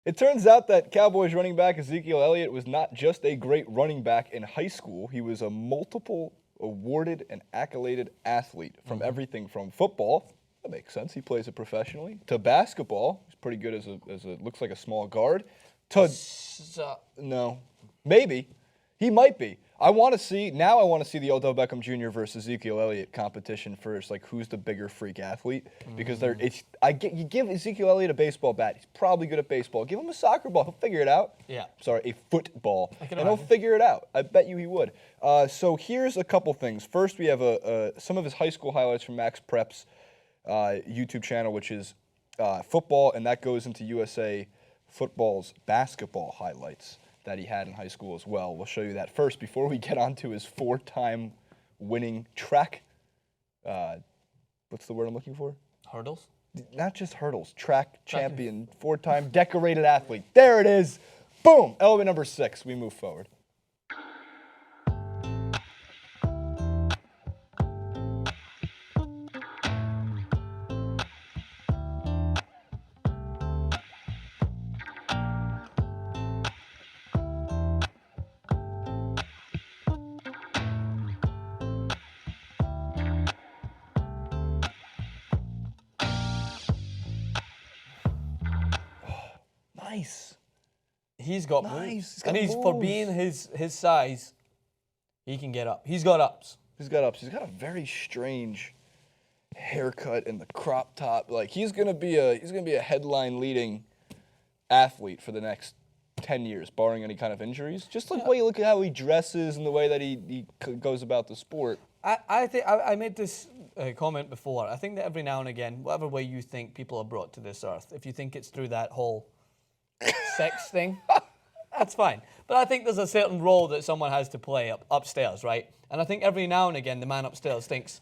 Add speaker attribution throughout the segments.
Speaker 1: It turns out that Cowboys running back Ezekiel Elliott was not just a great running back in high school. He was a multiple awarded and accoladed athlete from everything from football, that makes sense, he plays it professionally, to basketball, he's pretty good as a looks like a small guard, to, no, maybe, he might be. I want to see the Odell Beckham Jr. versus Ezekiel Elliott competition first, like who's the bigger freak athlete, because you give Ezekiel Elliott a baseball bat, he's probably good at baseball. Give him a soccer ball, he'll figure it out.
Speaker 2: Yeah.
Speaker 1: Sorry, a football, and he'll figure it out. I bet you he would. So here's a couple things. First, we have some of his high school highlights from Max Prep's YouTube channel, which is football, and that goes into USA Football's basketball highlights that he had in high school as well. We'll show you that first before we get on to his 4-time winning track. What's the word I'm looking for?
Speaker 2: Hurdles?
Speaker 1: Not just hurdles. Track champion, 4-time decorated athlete. There it is. Boom. Element number 6. We move forward. Nice.
Speaker 2: He's got moves. And for being his size, he can get up. He's got ups.
Speaker 1: He's got ups. He's got a very strange haircut and the crop top. Like he's gonna be a headline leading athlete for the next 10 years, barring any kind of injuries. Just like the way you look at how he dresses and the way that he goes about the sport.
Speaker 2: I think I made this comment before. I think that every now and again, whatever way you think people are brought to this earth, if you think it's through that whole sex thing, that's fine. But I think there's a certain role that someone has to play upstairs, right? And I think every now and again, the man upstairs thinks,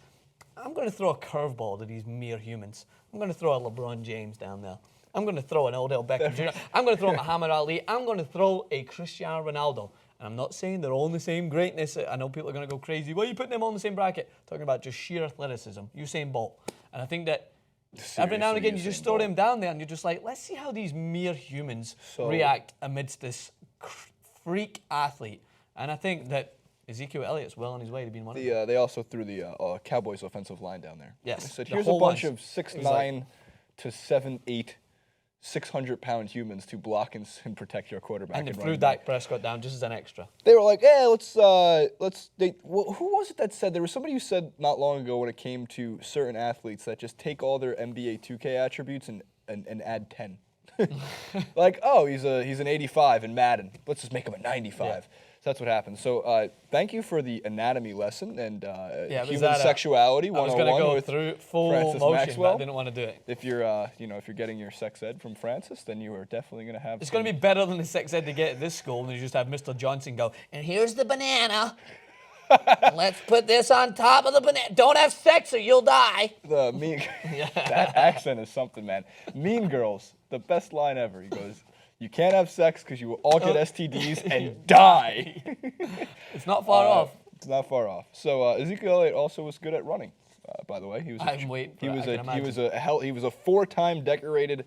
Speaker 2: I'm going to throw a curveball to these mere humans. I'm going to throw a LeBron James down there. I'm going to throw an Odell Beckham Jr. I'm going to throw Muhammad Ali. I'm going to throw a Cristiano Ronaldo. And I'm not saying they're all in the same greatness. I know people are going to go crazy. Why are you putting them all in the same bracket? Talking about just sheer athleticism. Usain Bolt. And I think that every now and again, you just throw them down there and you're just like, let's see how these mere humans react amidst this freak athlete. And I think that Ezekiel Elliott's well on his way to being one of them.
Speaker 1: They also threw the Cowboys offensive line down there.
Speaker 2: Yes.
Speaker 1: They said, here's a bunch of 6'9" to 7'8", 600-pound humans to block and protect your quarterback.
Speaker 2: And they threw Dak Prescott down just as an extra.
Speaker 1: They were like, who was it that said, there was somebody who said not long ago when it came to certain athletes that just take all their NBA 2K attributes and add 10. Like, oh, he's an 85 in Madden. Let's just make him a 95. Yeah. So that's what happened. So thank you for the anatomy lesson and human sexuality 101. I was going to
Speaker 2: go through full
Speaker 1: Francis
Speaker 2: motion,
Speaker 1: Maxwell.
Speaker 2: but I didn't want to do it.
Speaker 1: If you're if you're getting your sex ed from Francis, then you are definitely going to have.
Speaker 2: It's going to be better than the sex ed they get at this school, and you just have Mr. Johnson go, and here's the banana. Let's put this on top of the banana. Don't have sex or you'll die.
Speaker 1: That accent is something, man. Mean Girls, the best line ever. He goes, you can't have sex because you will all get STDs and die.
Speaker 2: It's not far off.
Speaker 1: It's not far off. So Ezekiel Elliott also was good at running. By the way, he was.
Speaker 2: I'm waiting.
Speaker 1: He was a 4-time decorated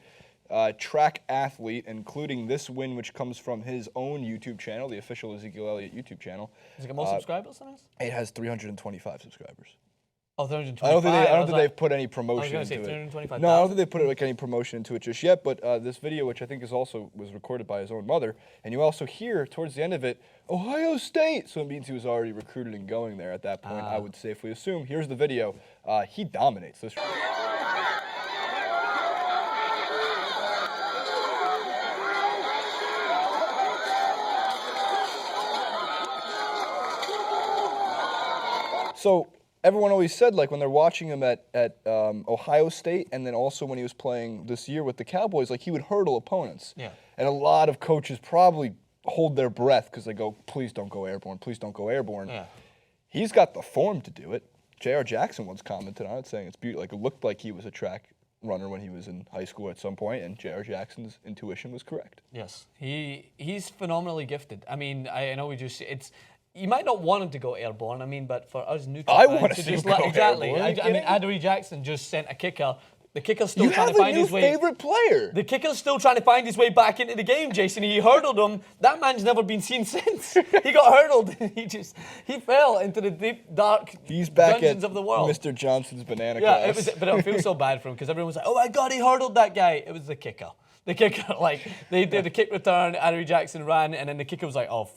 Speaker 1: track athlete, including this win, which comes from his own YouTube channel, the official Ezekiel Elliott YouTube channel.
Speaker 2: Has it got more subscribers than us?
Speaker 1: It has 325 subscribers.
Speaker 2: Oh, 325.
Speaker 1: I don't think they've put any promotion into it.
Speaker 2: 325.
Speaker 1: No, I don't think they put any promotion into it just yet. But this video, which I think was recorded by his own mother, and you also hear towards the end of it, Ohio State. So it means he was already recruited and going there at that point. I would safely assume. Here's the video. He dominates this. So everyone always said, like, when they're watching him at Ohio State and then also when he was playing this year with the Cowboys, like, he would hurdle opponents.
Speaker 2: Yeah.
Speaker 1: And a lot of coaches probably hold their breath because they go, please don't go airborne, please don't go airborne.
Speaker 2: Yeah.
Speaker 1: He's got the form to do it. J.R. Jackson once commented on it, saying it's beautiful. Like, it looked like he was a track runner when he was in high school at some point, and J.R. Jackson's intuition was correct.
Speaker 2: Yes. He's phenomenally gifted. I mean, I know you might not want him to go airborne, but for us neutral
Speaker 1: I
Speaker 2: fans
Speaker 1: want to see him go
Speaker 2: exactly.
Speaker 1: airborne.
Speaker 2: I mean, Adoree Jackson just sent a kicker The kicker's still
Speaker 1: You
Speaker 2: trying
Speaker 1: have
Speaker 2: to
Speaker 1: a
Speaker 2: find
Speaker 1: new
Speaker 2: his way.
Speaker 1: favorite player.
Speaker 2: The kicker's still trying to find his way back into the game, Jason. He hurdled him. That man's never been seen since. He got hurdled. He fell into the deep, dark
Speaker 1: He's back
Speaker 2: dungeons
Speaker 1: at
Speaker 2: of the world.
Speaker 1: Mr. Johnson's banana
Speaker 2: Yeah,
Speaker 1: class.
Speaker 2: but I feel so bad for him because everyone was like, "Oh my God, he hurdled that guy." It was the kicker. The kicker, like they did the kick return. Adoree Jackson ran, and then the kicker was like, "Oh,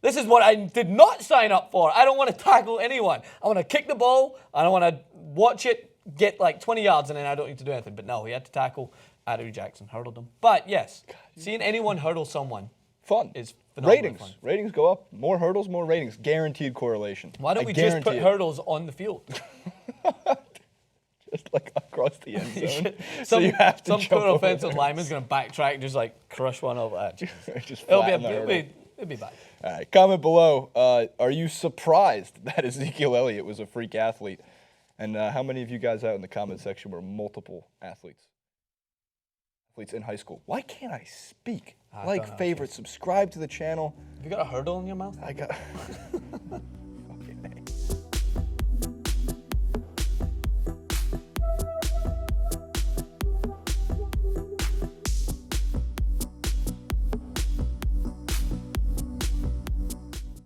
Speaker 2: this is what I did not sign up for. I don't want to tackle anyone. I want to kick the ball. I don't want to watch it get like 20 yards, and then I don't need to do anything." But no, he had to tackle Adoree Jackson, hurdled him. But yes, seeing anyone hurdle someone
Speaker 1: Fun.
Speaker 2: is phenomenal.
Speaker 1: Ratings.
Speaker 2: Fun.
Speaker 1: Ratings go up. More hurdles, more ratings. Guaranteed correlation.
Speaker 2: Why don't
Speaker 1: I
Speaker 2: we just put
Speaker 1: guarantee it.
Speaker 2: hurdles on the field?
Speaker 1: Just like across the end zone. so
Speaker 2: some
Speaker 1: you have to
Speaker 2: some
Speaker 1: jump
Speaker 2: poor
Speaker 1: over
Speaker 2: offensive
Speaker 1: there.
Speaker 2: lineman's going to backtrack and just like crush one over that.
Speaker 1: Just
Speaker 2: It'll be,
Speaker 1: flatten the hurdle.
Speaker 2: it'll be bad.
Speaker 1: All right, comment below. Are you surprised that Ezekiel Elliott was a freak athlete? And how many of you guys out in the comment section were multiple athletes in high school? Why can't I speak?
Speaker 2: I don't
Speaker 1: Like,
Speaker 2: know,
Speaker 1: favorite, subscribe to the channel.
Speaker 2: Have you got a hurdle in your mouth?
Speaker 1: I got.